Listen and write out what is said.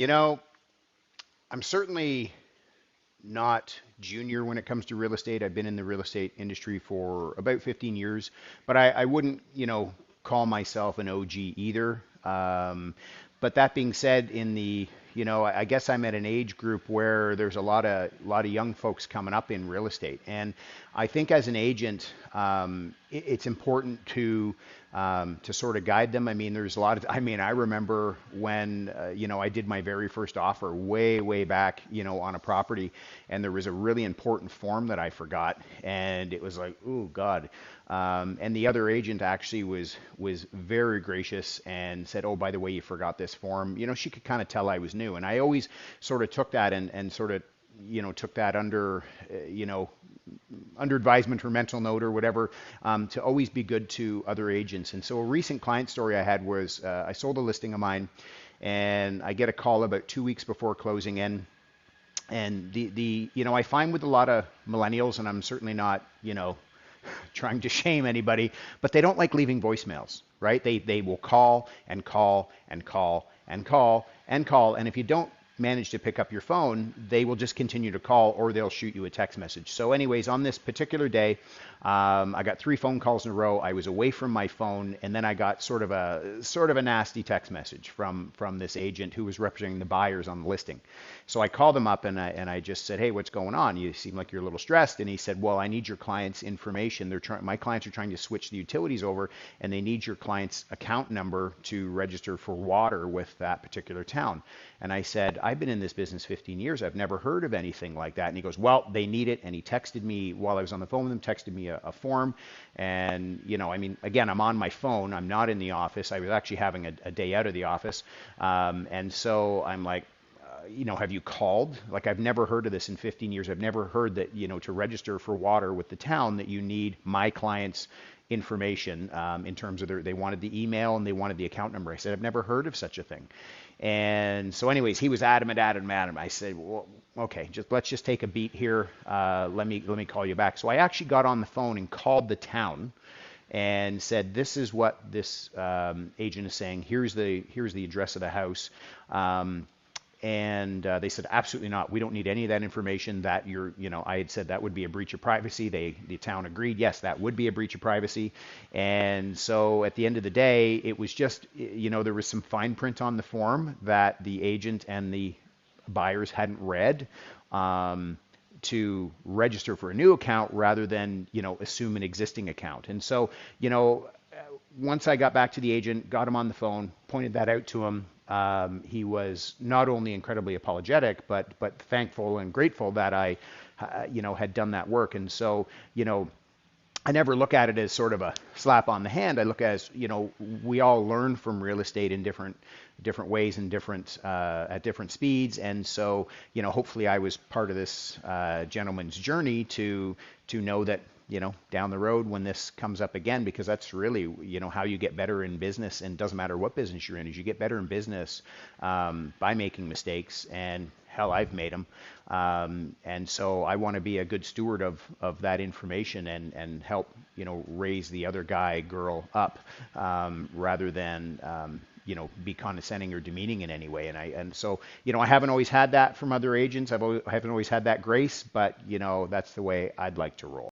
You know, I'm certainly not junior when it comes to real estate. I've been in the real estate industry for about 15 years, but I wouldn't, call myself an OG either. But that being said, I guess I'm at an age group where there's a lot of young folks coming up in real estate, and I think as an agent, it's important to sort of guide them. I mean, there's a lot of, I mean, I remember when, I did my very first offer way back, on a property, and there was a really important form that I forgot, and it was like, oh God. And the other agent actually was very gracious and said, "Oh, by the way, you forgot this form." She could kind of tell I was new, and I always sort of took that and sort of took that under advisement or mental note or whatever, to always be good to other agents. And so a recent client story I had was I sold a listing of mine, and I get a call about 2 weeks before closing in. And I find with a lot of millennials, and I'm certainly not, trying to shame anybody, but they don't like leaving voicemails, right? They will call and call and call and call and call, and if you don't manage to pick up your phone, they will just continue to call, or they'll shoot you a text message. So anyways, on this particular day, I got 3 phone calls in a row. I was away from my phone, and then I got sort of a nasty text message from this agent who was representing the buyers on the listing. So I called him up, and I just said, "Hey, what's going on? You seem like you're a little stressed." And he said, "Well, I need your client's information. My clients are trying to switch the utilities over, and they need your client's account number to register for water with that particular town." And I said, "I've been in this business 15 years. I've never heard of anything like that." And he goes, "Well, they need it." And he texted me while I was on the phone with him, texted me a form. And, I mean, again, I'm on my phone. I'm not in the office. I was actually having a day out of the office. And so I'm like, have you called? Like, I've never heard of this in 15 years. I've never heard that, to register for water with the town, that you need my client's information, in terms of they wanted the email and they wanted the account number. I said, "I've never heard of such a thing." And so anyways, he was adamant. I said, "Well, okay, let's just take a beat here. Let me call you back." So I actually got on the phone and called the town and said, "This is what this agent is saying. Here's the address of the house." And they said, "Absolutely not. We don't need any of that information. I had said that would be a breach of privacy." The town agreed, yes, that would be a breach of privacy. And so at the end of the day, it was just, there was some fine print on the form that the agent and the buyers hadn't read, to register for a new account rather than, assume an existing account. And so, once I got back to the agent, got him on the phone, pointed that out to him, he was not only incredibly apologetic, but thankful and grateful that I, had done that work. And so, I never look at it as sort of a slap on the hand. I look at it as, we all learn from real estate in different ways and at different speeds. And so, hopefully I was part of this gentleman's journey to know that, down the road when this comes up again, because that's really, how you get better in business, and doesn't matter what business you're in, is you get better in business, by making mistakes, and hell, I've made them. And so I want to be a good steward of that information, and help, raise the other guy, girl up, rather than, be condescending or demeaning in any way. And so, I haven't always had that from other agents. I haven't always had that grace, but, that's the way I'd like to roll.